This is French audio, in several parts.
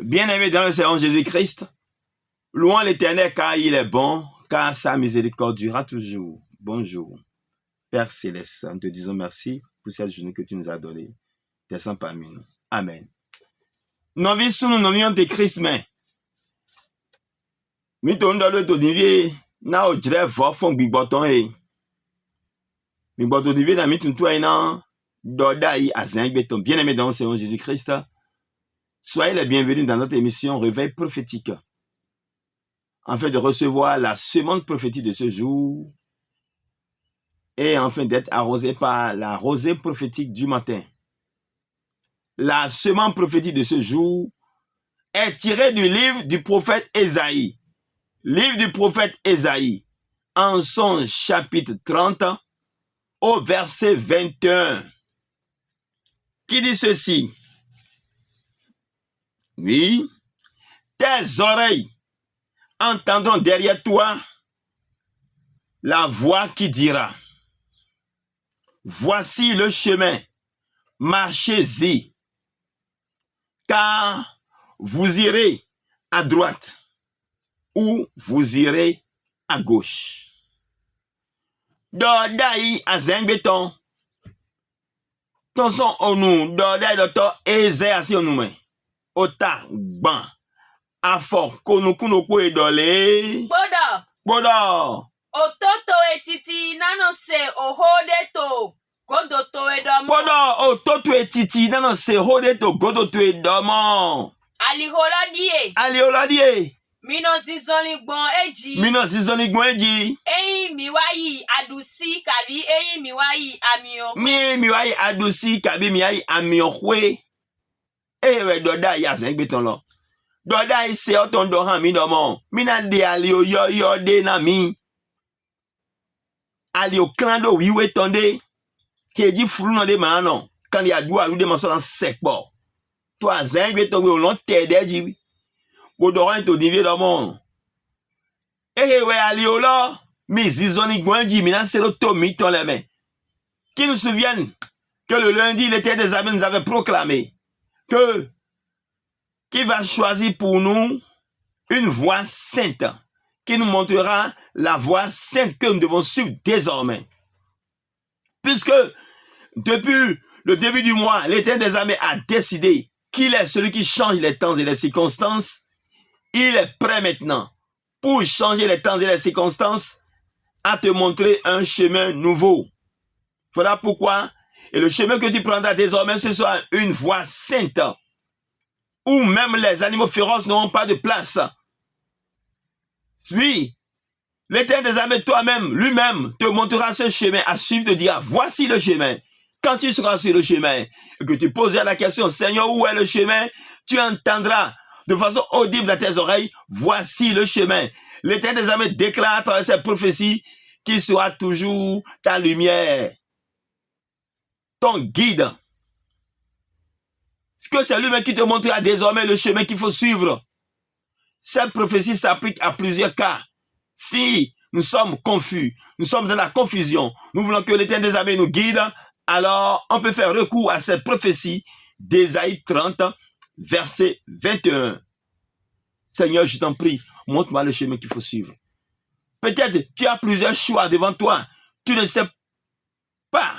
Bien-aimé dans le Seigneur Jésus-Christ, louons l'Éternel car il est bon, car sa miséricorde durera toujours. Bonjour. Père Céleste, nous te disons merci pour cette journée que tu nous as donnée. Descends parmi nous. Amen. Nous vivons de Christ, mais nous sommes dans le Todivier, nous avons dit fond bigoton et bigoton divier dans mitu toi et Dodai Azin Beton. Bien-aimé dans le Seigneur Jésus-Christ, soyez les bienvenus dans notre émission Réveil prophétique, afin de recevoir la semence prophétique de ce jour et enfin d'être arrosé par la rosée prophétique du matin. La semence prophétique de ce jour est tirée du livre du prophète Ésaïe. Livre du prophète Ésaïe, en son chapitre 30, au verset 21, qui dit ceci. Oui, tes oreilles entendront derrière toi la voix qui dira, voici le chemin, marchez-y, car vous irez à droite ou vous irez à gauche. Dodai azengbeton, ton son onu, dodai doto eze asi onume, ota ban, afo konukunoko edole. Bodo. Ototo etiti nano se ohodeto godoto edomo. Bodo ototo etiti nano se hodeto godoto edomo. Aliholadie. Mino zizoni gbon eji. Eyi miwayi adusi kabi eyi miwayi amio. Miwayi adusi kabi miwayi amio kwe. Ewe doda ya zengbeton lo. Doda ise otondo han mi domo. Mina de alio yo de na mi. Alio klando wiwe tonde. Keji fulu de mano. Kandi adu alu de maso lan sekbo. Toi zengbeton we olon tede ji. Bodoran to divie domo. Ewe alio lo. Mi zizoni gwenji mina selo to mi ton les mains. Qui nous souviennent que le lundi, l'Éternel des armées nous avait proclamé que qu'il va choisir pour nous une voie sainte, qui nous montrera la voie sainte que nous devons suivre désormais. Puisque depuis le début du mois, l'Éternel des armées a décidé qu'il est celui qui change les temps et les circonstances. Il est prêt maintenant pour changer les temps et les circonstances à te montrer un chemin nouveau. Voilà pourquoi, et le chemin que tu prendras désormais, ce sera une voie sainte, où même les animaux féroces n'auront pas de place. Oui, l'Éternel des armées, toi-même, lui-même, te montrera ce chemin à suivre, te dira, voici le chemin. Quand tu seras sur le chemin, et que tu poseras la question, Seigneur, où est le chemin? Tu entendras de façon audible à tes oreilles, voici le chemin. L'Éternel des armées déclare à travers cette prophétie qu'il sera toujours ta lumière, ton guide. Est-ce que c'est lui-même qui te montrera désormais le chemin qu'il faut suivre? Cette prophétie s'applique à plusieurs cas. Si nous sommes confus, nous sommes dans la confusion, nous voulons que l'Éternel des armées nous guide, alors on peut faire recours à cette prophétie d'Ésaïe 30, verset 21. Seigneur, je t'en prie, montre-moi le chemin qu'il faut suivre. Peut-être tu as plusieurs choix devant toi. Tu ne sais pas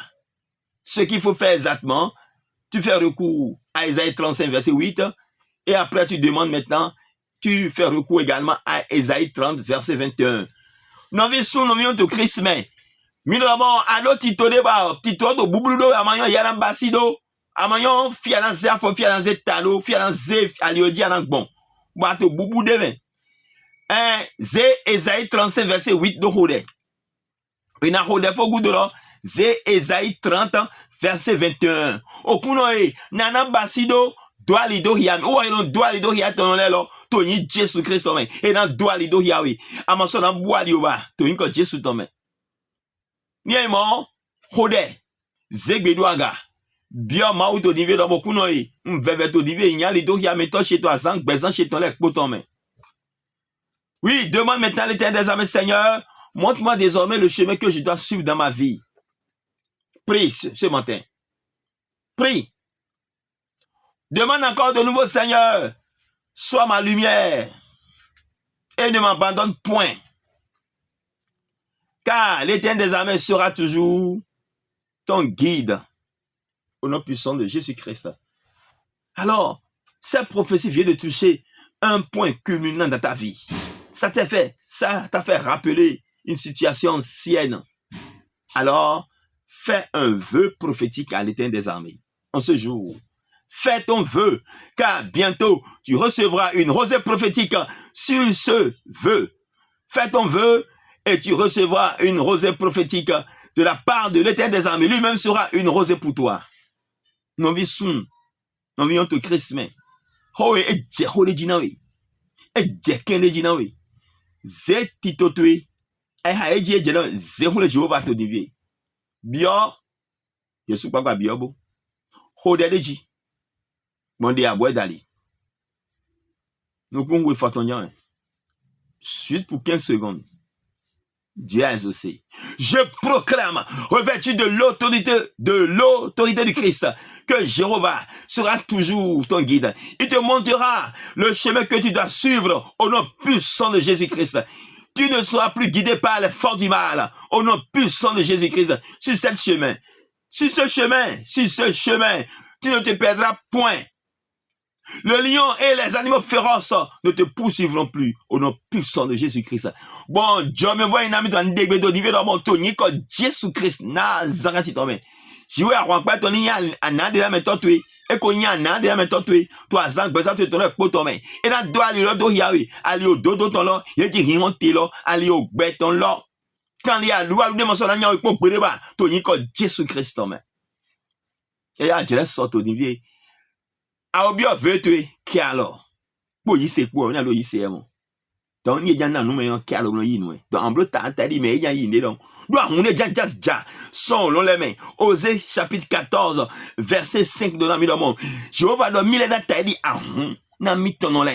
ce qu'il faut faire exactement. Tu fais recours à Ésaïe 35, verset 8. Et après, tu demandes maintenant, tu fais recours également à Ésaïe 30, verset 21. Nous vivons de Christ, mais nous avons un titre de boubloudo, amayon yalan basido, amayon fialan zafo, fialan zetalo, fialan ze, aliodi anan bon. Bato boubou deve. Zé Ésaïe 35, verset 8 de Hode. Une Hode fo goudoro, Zé Ésaïe 30, verset 21. Okunoe, nana basido, doalido hiam. Ou ayon doalido hiatonelo, toni Jésus Christ men. Et nan doalido hiawi. Amason nan boalioba, toni ko Jésus tomen. Niemo, Hode, Zegbedoaga. Bien maou to dive do bokunoe. Mveve to dive inyali do hiameto chez toi, sang, bezan chez ton lek potomen. Oui, demande maintenant l'Éternel des armées, Seigneur, montre-moi désormais le chemin que je dois suivre dans ma vie. Prie ce matin. Prie. Demande encore de nouveau, Seigneur, sois ma lumière et ne m'abandonne point. Car l'Éternel des armées sera toujours ton guide au nom puissant de Jésus-Christ. Alors, cette prophétie vient de toucher un point culminant dans ta vie. Ça t'a fait rappeler une situation ancienne. Alors, fais un vœu prophétique à l'Éternel des armées en ce jour. Fais ton vœu, car bientôt tu recevras une rosée prophétique sur ce vœu. Fais ton vœu et tu recevras une rosée prophétique de la part de l'Éternel des armées. Lui-même sera une rosée pour toi. Nous vivons nous vivons tout Christ. Oh, et Jéhovah dinawe, et Jekende dinawe, Zé titotwe, et haïdie djelo, Zéhoule Jéhovah to divie. Bio, je suis pas quoi biobo. Ho de deji, monde à bois d'ali. Nous pouvons faire ton lien. Juste pour 15 secondes. Dieu a exaucé. Je proclame, revêtu de l'autorité du Christ, que Jéhovah sera toujours ton guide. Il te montrera le chemin que tu dois suivre au nom puissant de Jésus-Christ. Tu ne seras plus guidé par les forces du mal au nom puissant de Jésus-Christ. Sur ce chemin, tu ne te perdras point. Le lion et les animaux féroces ne te poursuivront plus au nom puissant de Jésus-Christ. Bon, Dieu me voit une amie dans le début d'Olivier dans mon tonier comme Jésus-Christ. Nazareth, tombe. Je vais avoir ton lien à Nande la méthode, et qu'on y a Nande la méthode, toi, Zang, besoin de ton pour tomber. Et là, doit aller au dos, aller au dos, ton lot, il dit rien, aller au béton, là. Quand il y a loi, le démon, il y a un peu de bas, tonier comme Jésus-Christ, tombe. Et là, je laisse sortir Olivier. Aobio veut tuer qui alors pour y c'est quoi on a le ici mon donc il y a nan nous qui alors y nous donc en bleu ta dit mais il y a y donc doit on est déjà sont les mains Osée chapitre 14 verset 5 de la mi monde Jéhovah do mille data dit ah na mi ton là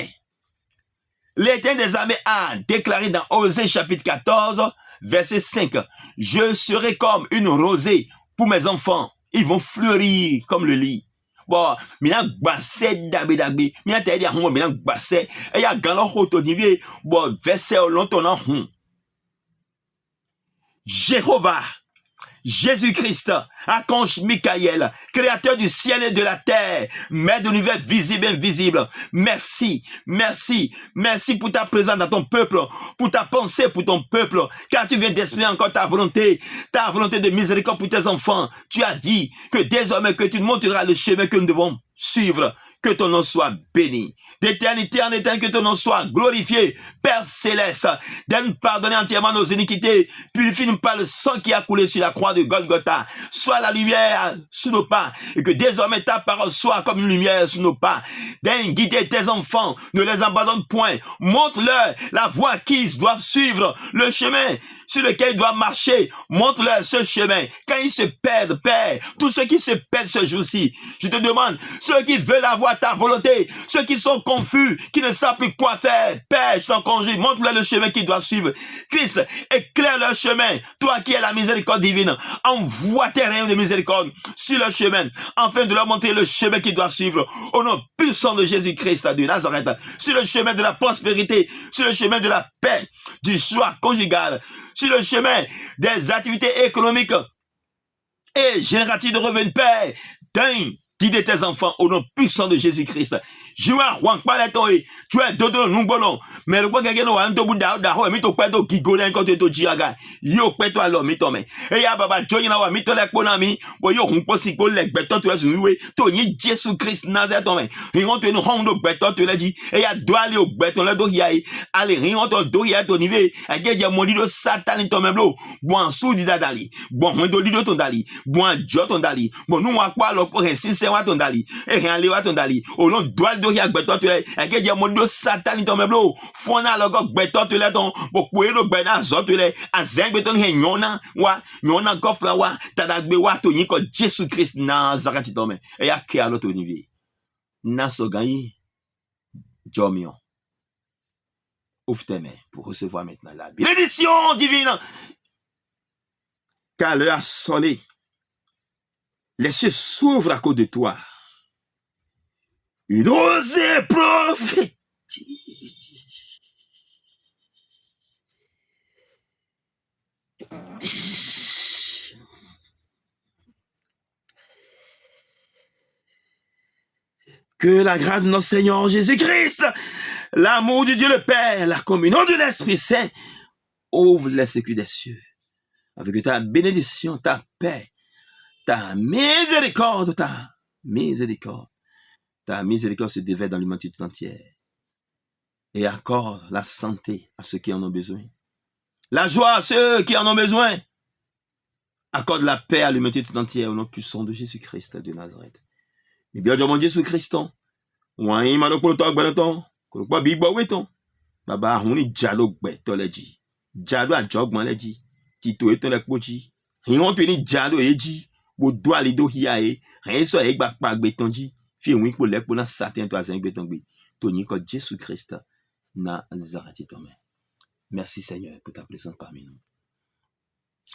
l'Éternel des armées a déclaré dans Osée chapitre 14 verset 5 je serai comme une rosée pour mes enfants ils vont fleurir comme le lit. Bon, mina gbase dabe, mina te di ahun mina gbase, e ya gan lo hoto divie, bon verset longtemps nan hun. Jéhovah, Jésus-Christ, archange Michael, créateur du ciel et de la terre, maître de l'univers visible et invisible. Merci, merci, merci pour ta présence dans ton peuple, pour ta pensée pour ton peuple, car tu viens d'exprimer encore ta volonté de miséricorde pour tes enfants. Tu as dit que désormais que tu nous montreras le chemin que nous devons suivre. Que ton nom soit béni. D'éternité en éternité, que ton nom soit glorifié. Père céleste, donne pardonner entièrement nos iniquités. Purifie-nous par le sang qui a coulé sur la croix de Golgotha. Sois la lumière sous nos pas. Et que désormais ta parole soit comme une lumière sous nos pas. Donne guider tes enfants. Ne les abandonne point. Montre-leur la voie qu'ils doivent suivre. Le chemin sur lequel ils doivent marcher. Montre-leur ce chemin. Quand ils se perdent, Père, tous ceux qui se perdent ce jour-ci, je te demande, ceux qui veulent avoir ta volonté, ceux qui sont confus, qui ne savent plus quoi faire, Père, je t'en conjure, montre-leur le chemin qu'ils doivent suivre. Christ, éclaire leur chemin. Toi qui es la miséricorde divine, envoie tes rayons de miséricorde sur leur chemin, afin de leur montrer le chemin qu'ils doivent suivre. Au nom puissant de Jésus-Christ de Nazareth, sur le chemin de la prospérité, sur le chemin de la paix, du choix conjugal, sur le chemin des activités économiques et génératives de revenus, Père, dingue, guide tes enfants au nom puissant de Jésus-Christ. Je vois Juan Paletoy, tu es dodo numbolon, mais le quoi que nous avons bouda ho et mito pedo gigola quand tu jiaga, yo peto alo mito me. Et ya baba joyi na wa mito le konami, bo yo hun posi ko le beto tu ezuwe, to ni Jésus-Christ Nazareth me. Et on te nous hondo beto tu le dit, et ya doit aller au beto le do yai, aller rien to do yai to nive, et ya molido satan to meblo, bon sou di dadali, bon do lido ton dali, bon jo ton dali, bon nous wa kwa lo ko resise wa ton dali, et rien le wa ton dali, au long doit do ya gbeto tu le, et ya molido satan to meblo, fona lo go gbeto tu le ton, bo kwe lo gbena zo tu le, azeng beton he nyona gofla wa, tadagbe wa to yin ko Jésus-Christ Nazareth to me, et ya ke alo to nive. Naso gagne, Jomion. Ouvre tes mains pour recevoir maintenant la bénédiction divine. Car l'heure a sonné. Les cieux s'ouvrent à cause de toi. Une rosée prophétique Que la grâce de notre Seigneur Jésus-Christ, l'amour de Dieu le Père, la communion de l'Esprit Saint, ouvre les sécus des cieux, avec ta bénédiction, ta paix, ta miséricorde se déverse dans l'humanité tout entière et accorde la santé à ceux qui en ont besoin, la joie à ceux qui en ont besoin, accorde la paix à l'humanité tout entière au nom puissant de Jésus-Christ de Nazareth. Et bien, mon Jésus-Christ, ouai maloko to agbeton ko po bi gbo weton baba hun ni jalo gbeto leji jalo ajogbon leji tito eton le poji hin won to ni jalo eji bo do ali do hiae hin so e gba pa gbeton ji fi win po lepo na satin to azen gbeton gbe to ni ko Jésus-Christ Nazareth ton main. Merci Seigneur pour ta présence parmi nous.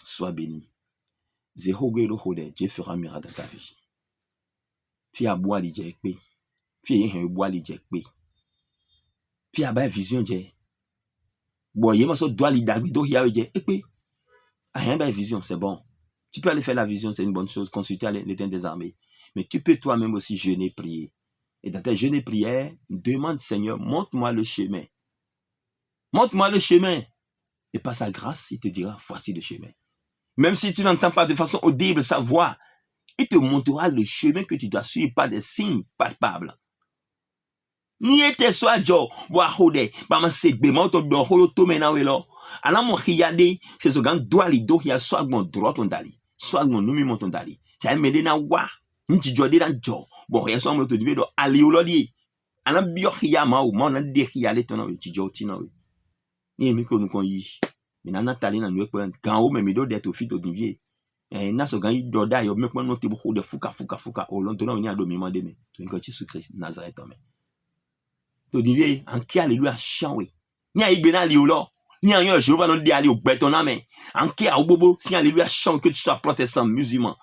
Sois béni. Zéhogue lo hode, Dieu fera miracle dans ta vie. Fi aboa li je pe. Fi hen bois li je pe. Fi aba vision je. Boye ma so doit li dagbe do hiawe je pe. A rien ba vision, c'est bon. Tu peux aller faire la vision, c'est une bonne chose, consulter l'Éternel des armées. Mais tu peux toi-même aussi jeûner, prier. Et dans tes jeûnes et prières, demande Seigneur, montre-moi le chemin. Montre-moi le chemin. Et par sa grâce, il te dira, voici le chemin. Même si tu n'entends pas de façon audible sa voix, il te montrera le chemin que tu dois suivre par des signes palpables. Ni ete so ajo wa hode ba ma segbe mo to do holo to mena we lo ala mo hiyade se so gan do ali do hiya so agbon droit on dali so agbon numi mo ton dali se me de na wa nji jode dan jo bo ya so mo to dibe do ali o lo di ala bi o hiya ma o mo na de hiya le ton na we jijo ti na we ni mi ko nu kon yi mi na natali na nu pe gan o me mi do de to fit to divie na so gan do da yo me pe no te bo de fuka o lon to na ni ado mi ma de me to nko Jésus-Christ Nazareth amen. To divie en ki alléluia chanwe ni a ibena li o lo ni a yon Jéhovah non di ali o beton na men en ki a bobo si alléluia chant que tu sois protestant, musulman,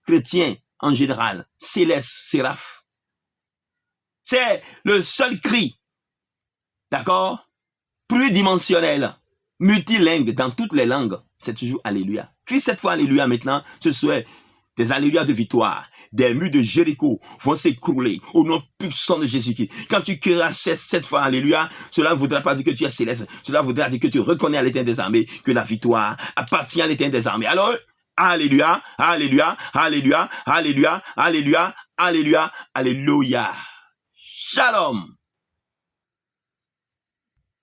chrétien en général, céleste, séraph, c'est le seul cri, d'accord, pluridimensionnel, multilingue dans toutes les langues, c'est toujours alléluia. Puis cette fois alléluia maintenant, ce soit des alléluia de victoire, des murs de Jéricho vont s'écrouler au nom puissant de Jésus-Christ. Quand tu crieras cette fois alléluia, cela ne voudra pas dire que tu es céleste, cela voudra dire que tu reconnais à l'Éternel des armées que la victoire appartient à l'Éternel des armées. Alors, alléluia, alléluia, alléluia, alléluia, alléluia, alléluia, alléluia. Shalom.